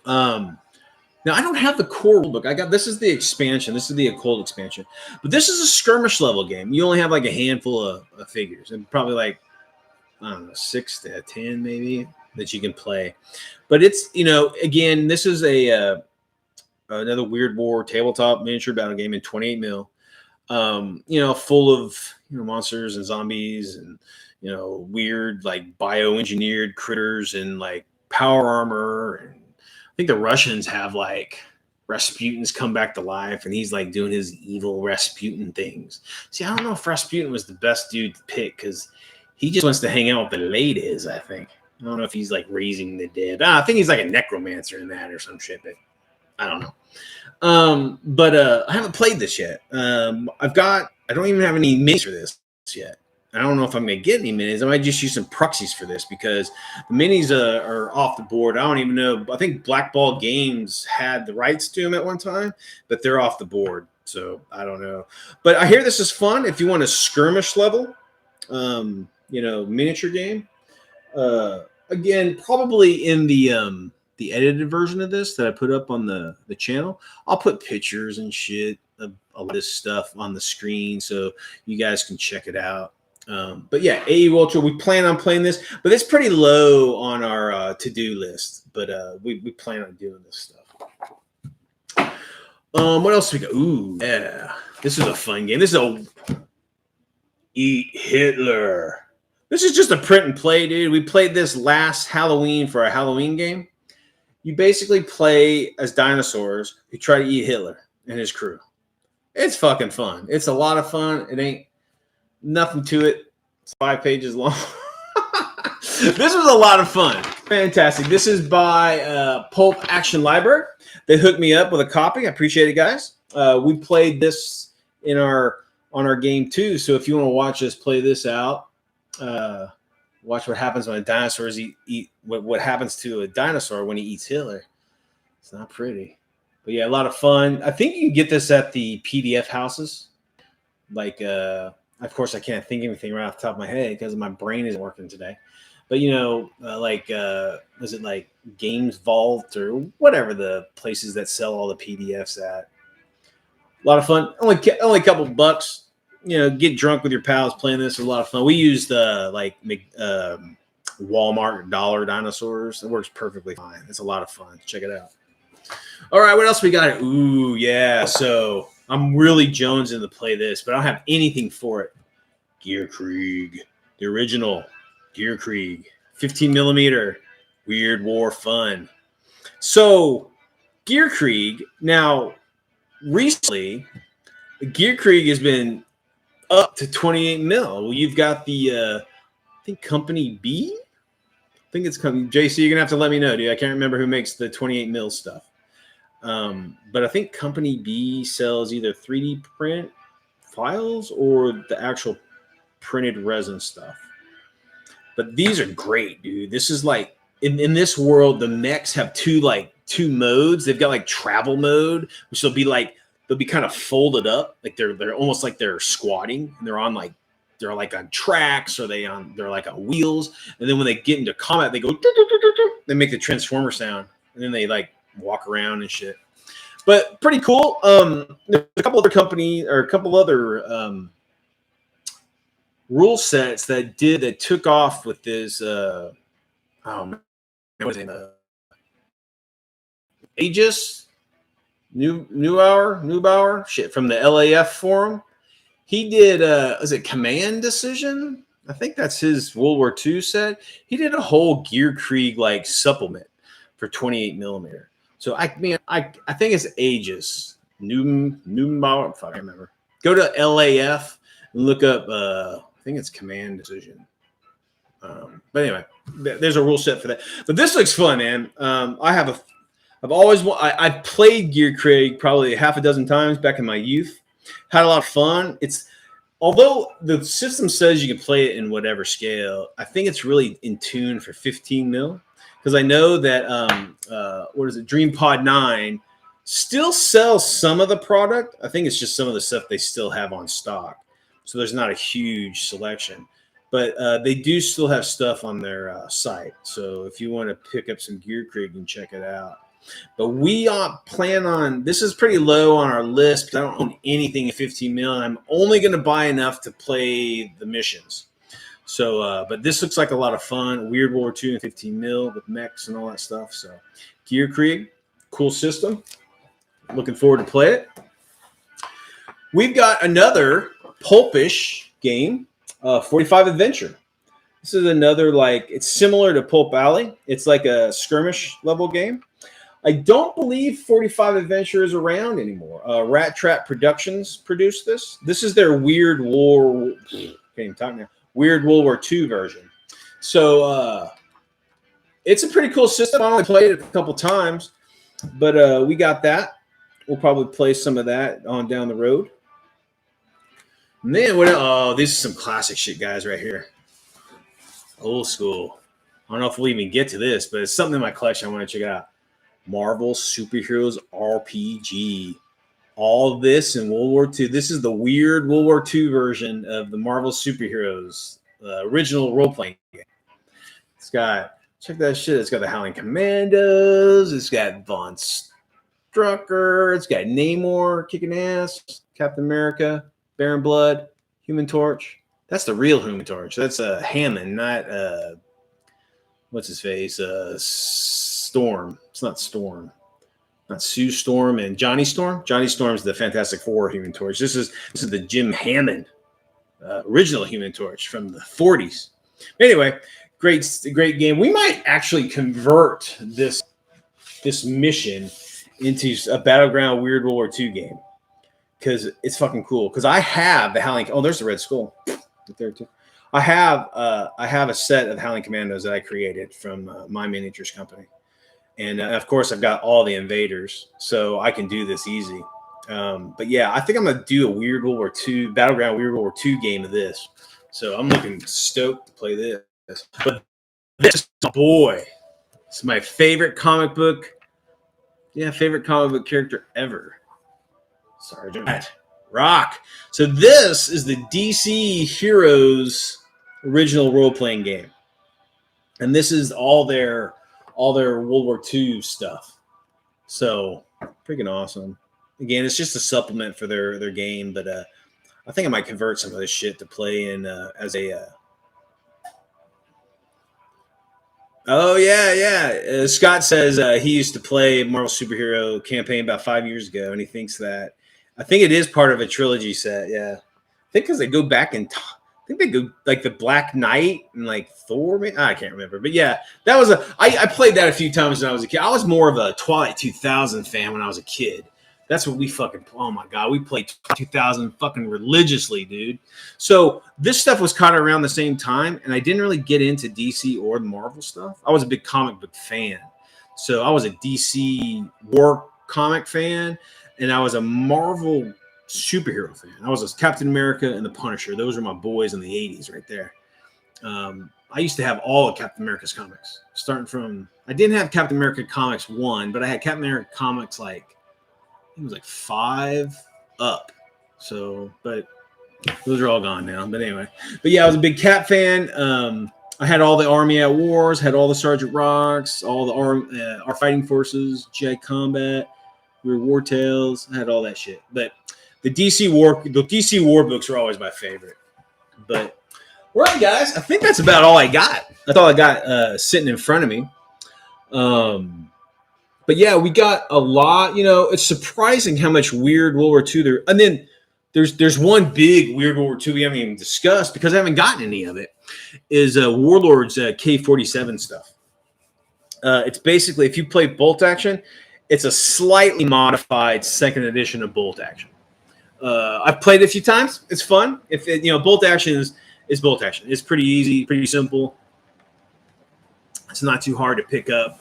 [SPEAKER 1] Now I don't have the core rulebook. This is the expansion. This is the occult expansion. But this is a skirmish level game. You only have like a handful of figures, and probably like 6 to 10 maybe that you can play. But it's again, this is another Weird War tabletop miniature battle game in 28 mil. Full of monsters and zombies and weird like bioengineered critters and like power armor. And I think the Russians have like Rasputin's come back to life, and he's like doing his evil Rasputin things. See, I don't know if Rasputin was the best dude to pick because he just wants to hang out with the ladies. I think I don't know if he's like raising the dead. I think he's like a necromancer in that or some shit. But I don't know. But I haven't played this yet. I don't even have any minis for this yet. I don't know if I'm going to get any minis. I might just use some proxies for this because the minis are off the board. I don't even know. I think Black Ball Games had the rights to them at one time, but they're off the board. So I don't know. But I hear this is fun if you want a skirmish level, miniature game. Again, probably in the edited version of this that I put up on the channel, I'll put pictures and shit of a lot of this stuff on the screen so you guys can check it out. But yeah, AE Ultra, we plan on playing this, but it's pretty low on our to-do list. But we plan on doing this stuff. What else we got? Ooh, yeah, this is a fun game. This is a Eat Hitler. This is just a print and play, dude. We played this last Halloween for a Halloween game. You basically play as dinosaurs who try to eat Hitler and his crew. It's fucking fun. It's a lot of fun. It ain't nothing to it. It's 5 pages long. This was a lot of fun. Fantastic. This is by Pulp Action Library. They hooked me up with a copy. I appreciate it, guys. We played this on our game too. So if you want to watch us play this out, watch what happens when dinosaurs eat what happens to a dinosaur when he eats Hitler. It's not pretty. But yeah, a lot of fun. I think you can get this at the PDF houses. Like, of course, I can't think of anything right off the top of my head because my brain isn't working today. But, was it like Games Vault or whatever the places that sell all the PDFs at? A lot of fun. Only a couple bucks. Get drunk with your pals playing this is a lot of fun. We used Walmart dollar dinosaurs. It works perfectly fine. It's a lot of fun. Check it out. All right, what else we got? Ooh, yeah. So I'm really jonesing to play this, but I don't have anything for it. Gear Krieg, the original Gear Krieg, 15 millimeter, Weird War fun. So Gear Krieg, now recently, Gear Krieg has been up to 28 mil. You've got the, I think Company B. I think it's Company JC. You're gonna have to let me know, dude. I can't remember who makes the 28 mil stuff. But I think Company B sells either 3D print files or the actual printed resin stuff. But these are great, dude. This is like in this world, the mechs have two modes. They've got like travel mode, which they'll be kind of folded up, like they're almost like they're squatting. And they're like on tracks, or they're like on wheels. And then when they get into combat, they go, they make the transformer sound, and then they like walk around and shit. But pretty cool. There's a couple other rule sets that took off with this. Aegis Neubauer shit from the LAF forum. He did is it Command Decision? I think that's his World War II set. He did a whole Gear Krieg like supplement for 28 millimeter. So I mean, I think it's Aegis. Newton, fuck, I remember. Go to LAF and look up. I think it's Command Decision. But anyway, there's a rule set for that. But this looks fun, man. I've played Gear Craig probably half a dozen times back in my youth. Had a lot of fun. Although the system says you can play it in whatever scale, I think it's really in tune for 15 mil. Because I know that DreamPod 9 still sells some of the product. I think it's just some of the stuff they still have on stock. So there's not a huge selection. But they do still have stuff on their site. So if you want to pick up some Gear Craig, you can check it out. But we plan on, this is pretty low on our list because I don't own anything at 15 mil. And I'm only going to buy enough to play the missions. So, but this looks like a lot of fun. Weird War II and 15 mil with mechs and all that stuff. So Gear Craig, cool system. Looking forward to play it. We've got another pulpish game, 45 Adventure. This is another, it's similar to Pulp Alley. It's like a skirmish level game. I don't believe 45 Adventure is around anymore. Rat Trap Productions produced this. This is their Weird World War II version. So it's a pretty cool system. I only played it a couple times, but we got that. We'll probably play some of that on down the road. And then this is some classic shit, guys, right here. Old school. I don't know if we'll even get to this, but it's something in my collection I want to check out. Marvel Superheroes RPG. All this in World War II. This is the weird World War II version of the Marvel Superheroes original role-playing game. Check that shit. It's got the Howling Commandos. It's got Von Strucker. It's got Namor kicking ass. Captain America. Baron Blood. Human Torch. That's the real Human Torch. That's Hammond, not what's his face? Storm. It's not Storm. Not Sue Storm and Johnny Storm. Johnny Storm's the Fantastic Four Human Torch. This is the Jim Hammond original Human Torch from the 40s. Anyway, great game. We might actually convert this mission into a Battleground Weird World War II game because it's fucking cool. Because I have the Howling. Oh, there's the Red Skull right there too. I have a set of Howling Commandos that I created from my miniatures company. And, of course, I've got all the invaders, so I can do this easy. But, yeah, I think I'm going to do a Weird World War II, Battleground Weird World War II game of this. So I'm looking stoked to play this. But this, boy, it's my favorite comic book. Yeah, favorite comic book character ever. Sergeant Rock. So this is the DC Heroes original role-playing game. And this is all their World War II stuff. So freaking awesome. Again, it's just a supplement for their game, but I think I might convert some of this shit to play in as a Oh yeah. Scott says he used to play Marvel Superhero campaign about 5 years ago, and he thinks that I think it is part of a trilogy set. Yeah, I think because they go back and I think they go like the Black Knight and like Thor. I can't remember, but yeah, that was I played that a few times when I was a kid. I was more of a Twilight 2000 fan when I was a kid. That's what we fucking, oh my God, we played 2000 fucking religiously, dude. So this stuff was kind of around the same time, and I didn't really get into DC or the Marvel stuff. I was a big comic book fan. So I was a DC war comic fan, and I was a Marvel superhero fan. I was a Captain America and the Punisher. Those were my boys in the 80s right there. I used to have all of Captain America's comics, starting from, I didn't have Captain America Comics 1, but I had Captain America Comics like, it was like 5 up. So, but those are all gone now. But anyway, but yeah, I was a big Cap fan. I had all the Army at Wars, had all the Sergeant Rocks, all the our fighting forces, GI Combat, Weird War Tales. I had all that shit. But the DC War books are always my favorite. But all right, guys, I think that's about all I got. That's all I got sitting in front of me. But yeah, we got a lot. You know, it's surprising how much weird World War II there. And then there's one big weird World War II we haven't even discussed because I haven't gotten any of it. Is Warlords K-47 stuff. It's basically, if you play Bolt Action, it's a slightly modified second edition of Bolt Action. I've played it a few times. It's fun. If it, Bolt Action is Bolt Action. It's pretty easy, pretty simple. It's not too hard to pick up.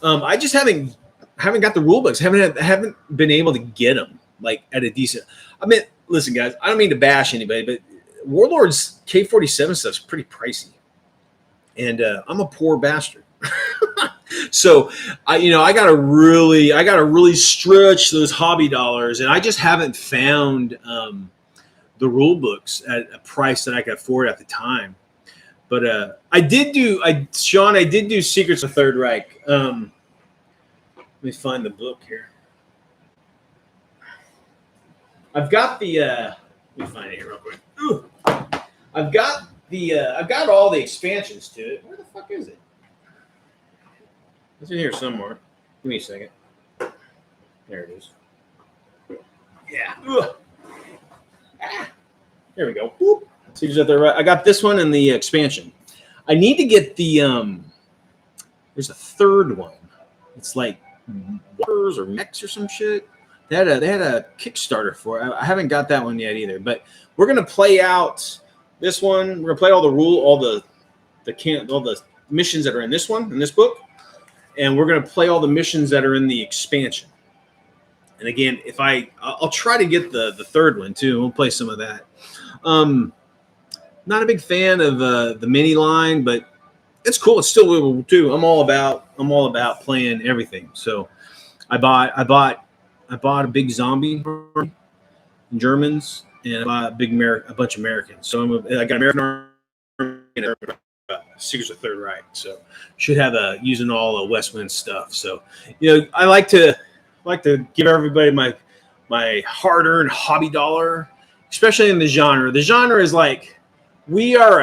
[SPEAKER 1] I just haven't got the rule books. Haven't been able to get them like at a decent. I mean, listen, guys. I don't mean to bash anybody, but Warlord's K-47 stuff's pretty pricey, and I'm a poor bastard. So I gotta really stretch those hobby dollars, and I just haven't found the rule books at a price that I could afford at the time. But I did do Secrets of the Third Reich. Let me find the book here. I've got the. Let me find it here real quick. Ooh. I've got all the expansions to it. Where the fuck is it? It's in here somewhere. Give me a second. There it is. Yeah. Ah. There we go. Boop. Secrets of the Right. I got this one and the expansion. I need to get the. There's a third one. It's like Waters or Mechs or some shit. They had a Kickstarter for it. I haven't got that one yet either. But we're gonna play out this one. We're gonna play all the missions that are in this one, in this book. And we're going to play all the missions that are in the expansion. And again, I'll try to get the third one too. We'll play some of that. Not a big fan of the mini line, but it's cool. It's still World War II. I'm all about playing everything. So I bought a big zombie Germans, and I bought a bunch of Americans. So I got American Army and Secrets of the Third Reich, so should have using all the West Wind stuff. So I like to give everybody my hard-earned hobby dollar, especially in the genre. The genre is like we are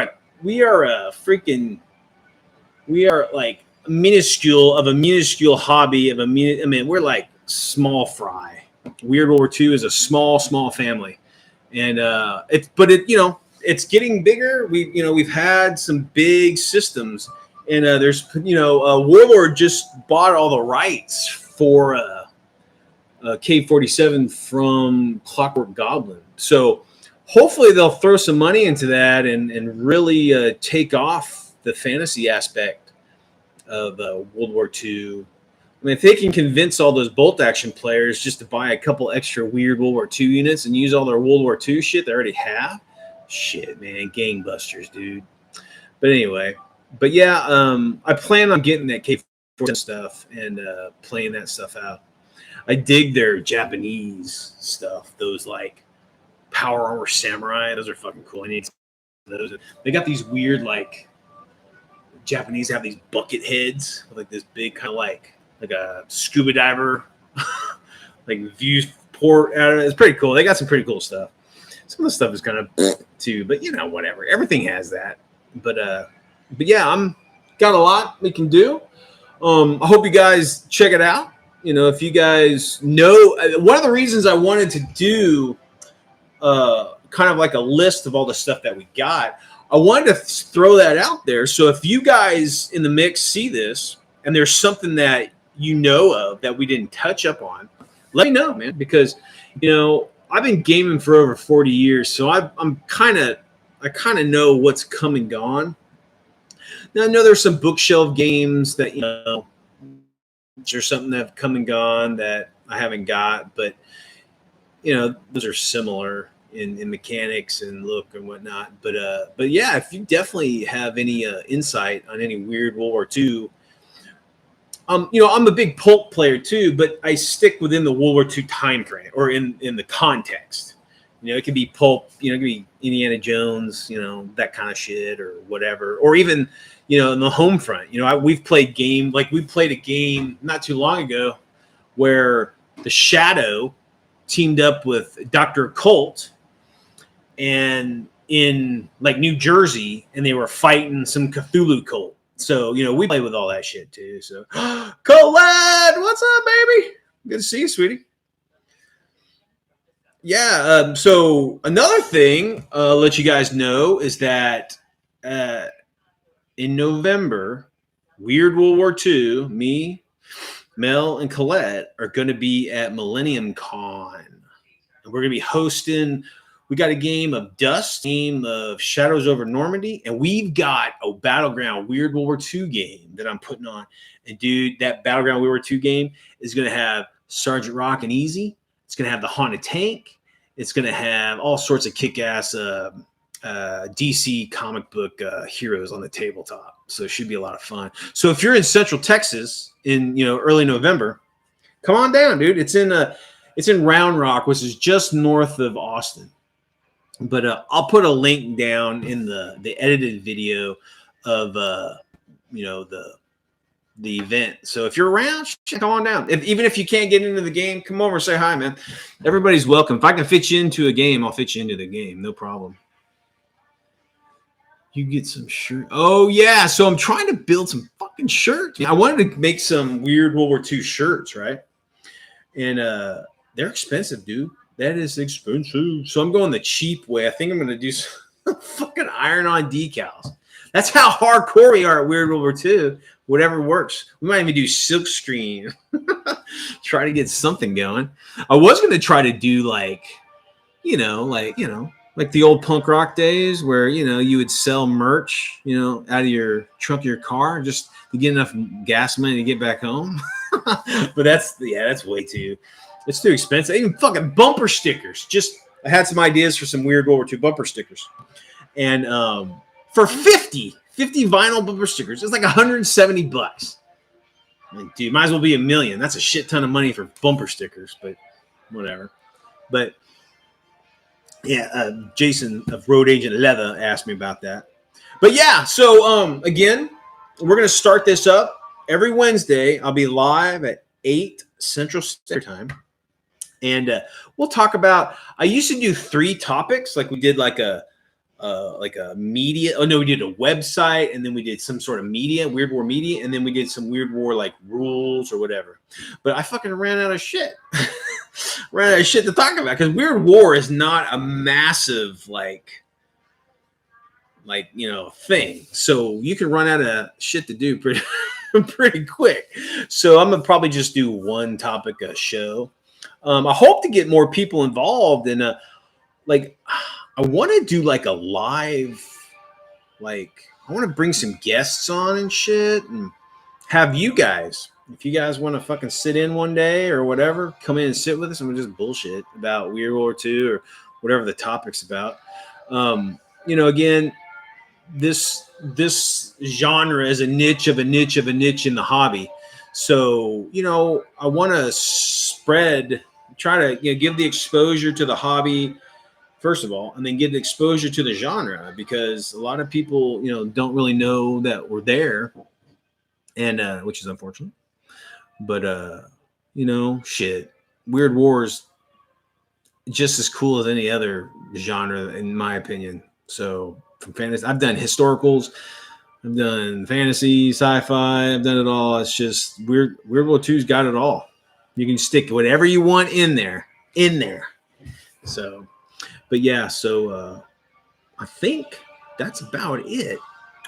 [SPEAKER 1] like minuscule hobby of we're like small fry. Weird World War II is a small family, and it's getting bigger. We've had some big systems, and there's Warlord just bought all the rights for K-47 from Clockwork Goblin. So hopefully they'll throw some money into that and really take off the fantasy aspect of World War II. I mean, if they can convince all those Bolt Action players just to buy a couple extra weird World War II units and use all their World War II shit they already have. Shit, man, gangbusters, dude. But anyway, I plan on getting that K-47 stuff and playing that stuff out. I dig their Japanese stuff. Those like Power Armor Samurai. Those are fucking cool. I need those. They got these weird like Japanese have these bucket heads with like this big kind of like a scuba diver like views port out of it. It's pretty cool. They got some pretty cool stuff. Some of the stuff is kind of too, but whatever. Everything has that. But yeah, I'm got a lot we can do. I hope you guys check it out. If you guys know, one of the reasons I wanted to do kind of like a list of all the stuff that we got, I wanted to throw that out there. So if you guys in the mix see this and there's something that you know of that we didn't touch up on, let me know, man, because I've been gaming for over 40 years, so I kind of know what's come and gone. Now I know there's some bookshelf games that there's something that have come and gone that I haven't got, but those are similar in mechanics and look and whatnot. But yeah, if you definitely have any insight on any weird World War II. I'm a big pulp player too, but I stick within the World War II time frame or in the context. It could be pulp, it could be Indiana Jones, that kind of shit or whatever. Or even, in the home front, we played a game not too long ago where the Shadow teamed up with Dr. Occult and in like New Jersey, and they were fighting some Cthulhu cult. So, we play with all that shit too. So, Colette, what's up, baby? Good to see you, sweetie. Yeah. So another thing I'll let you guys know is that in November, Weird World War II, me, Mel, and Colette are going to be at Millennium Con. And we're going to be hosting. We got a game of Dust, game of Shadows over Normandy, and we've got a Battleground Weird World War II game that I'm putting on. And dude, that Battleground World War II game is going to have Sergeant Rock and Easy. It's going to have the Haunted Tank. It's going to have all sorts of kick-ass DC comic book heroes on the tabletop. So it should be a lot of fun. So if you're in Central Texas in early November, come on down, dude. It's in Round Rock, which is just north of Austin. But I'll put a link down in the edited video of the event. So if you're around, come on down. Even if you can't get into the game, come over and say hi, man. Everybody's welcome. If I can fit you into a game, I'll fit you into the game. No problem. You get some shirt. Oh, yeah. So I'm trying to build some fucking shirts. I wanted to make some weird World War II shirts, right? And they're expensive, dude. That is expensive. So I'm going the cheap way. I think I'm going to do some fucking iron-on decals. That's how hardcore we are at Weird World War II. Whatever works. We might even do silk screen. Try to get something going. I was going to try to do like the old punk rock days where, you would sell merch, out of your trunk of your car just to get enough gas money to get back home. But that's way too, it's too expensive. Even fucking bumper stickers. I had some ideas for some Weird World War II bumper stickers. And for 50 vinyl bumper stickers, it's like $170. Dude, might as well be $1 million. That's a shit ton of money for bumper stickers, but whatever. But yeah, Jason of Road Agent Leather asked me about that. But yeah, so again, we're gonna start this up every Wednesday. I'll be live at 8 Central Standard Time, and we'll talk about. I used to do 3 topics, like we did like a media. Oh no, we did a website, and then we did some sort of media, Weird War media, and then we did some Weird War like rules or whatever. But I fucking ran out of shit. Ran out of shit to talk about because Weird War is not a massive thing. So you can run out of shit to do pretty quick. So I'm gonna probably just do one topic a show. I hope to get more people involved and I want to do like a live, I want to bring some guests on and shit and have you guys, if you guys want to fucking sit in one day or whatever, come in and sit with us and we'll just bullshit about Weird War II or whatever the topic's about. Again, this genre is a niche of a niche of a niche in the hobby. So, I want to try to give the exposure to the hobby first of all, and then get exposure to the genre because a lot of people, don't really know that we're there, and which is unfortunate. But shit, Weird War is just as cool as any other genre, in my opinion. So from fantasy, I've done historicals, I've done fantasy, sci-fi, I've done it all. It's just Weird War II's got it all. You can stick whatever you want in there. So. But yeah, so I think that's about it.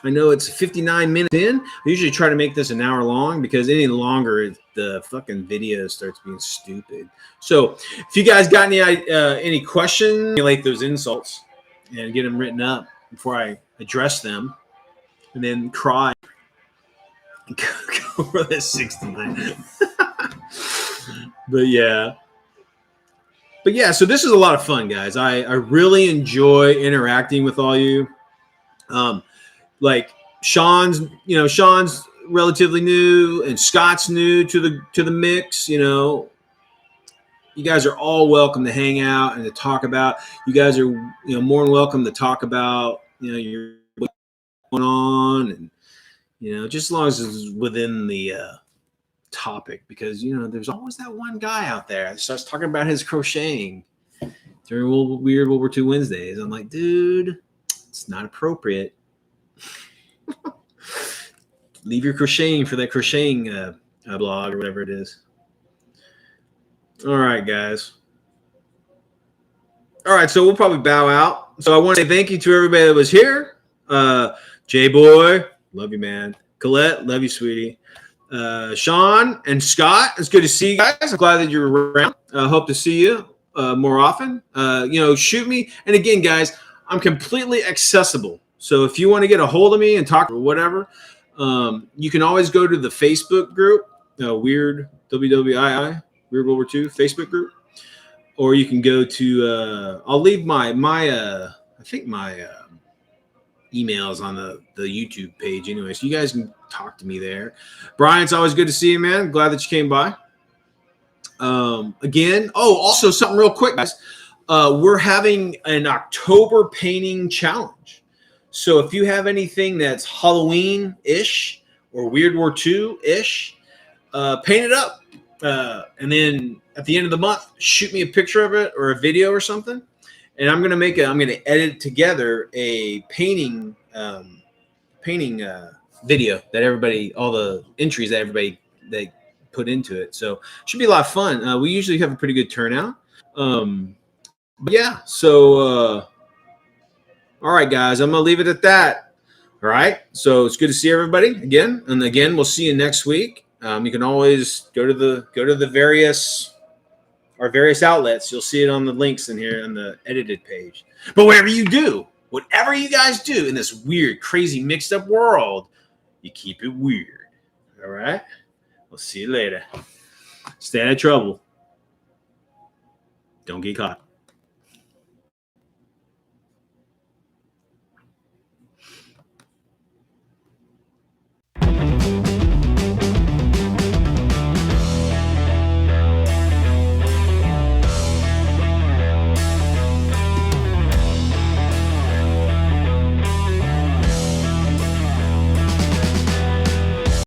[SPEAKER 1] I know it's 59 minutes in. I usually try to make this an hour long because any longer, the fucking video starts being stupid. So if you guys got any questions, emulate those insults and get them written up before I address them and then cry. Go over that 69. But yeah, so this is a lot of fun, guys. I really enjoy interacting with all you. Sean's relatively new and Scott's new to the mix. You guys are all welcome to hang out and to talk about. You guys are more than welcome to talk about your what's going on and just as long as it's within the topic, because there's always that one guy out there that starts talking about his crocheting during Weird World War II Wednesdays. I'm like, dude, it's not appropriate. Leave your crocheting for that crocheting blog or whatever it is. All right, guys. All right, so we'll probably bow out. So I want to say thank you to everybody that was here. J-Boy, love you, man. Colette, love you, sweetie. Sean and Scott, it's good to see you guys. I'm glad that you're around. Hope to see you more often. Shoot me. And again, guys, I'm completely accessible. So if you want to get a hold of me and talk or whatever, you can always go to the Facebook group, Weird WWII, Weird World War II Facebook group, or you can go to. I'll leave my emails on the YouTube page anyway, so you guys can talk to me there. Brian, it's always good to see you, man. Glad that you came by. Also something real quick, guys. We're having an October painting challenge. So if you have anything that's Halloween-ish or Weird War II-ish, paint it up. And then at the end of the month, shoot me a picture of it or a video or something. And I'm gonna edit together a painting video that all the entries that everybody they put into it. So it should be a lot of fun. We usually have a pretty good turnout. But yeah, so all right, guys, I'm gonna leave it at that. All right, so it's good to see everybody again, and again, we'll see you next week. You can always go to the our various outlets. You'll see it on the links in here on the edited page. But whatever you guys do in this weird, crazy, mixed up world, you keep it weird. All right? We'll see you later. Stay out of trouble. Don't get caught.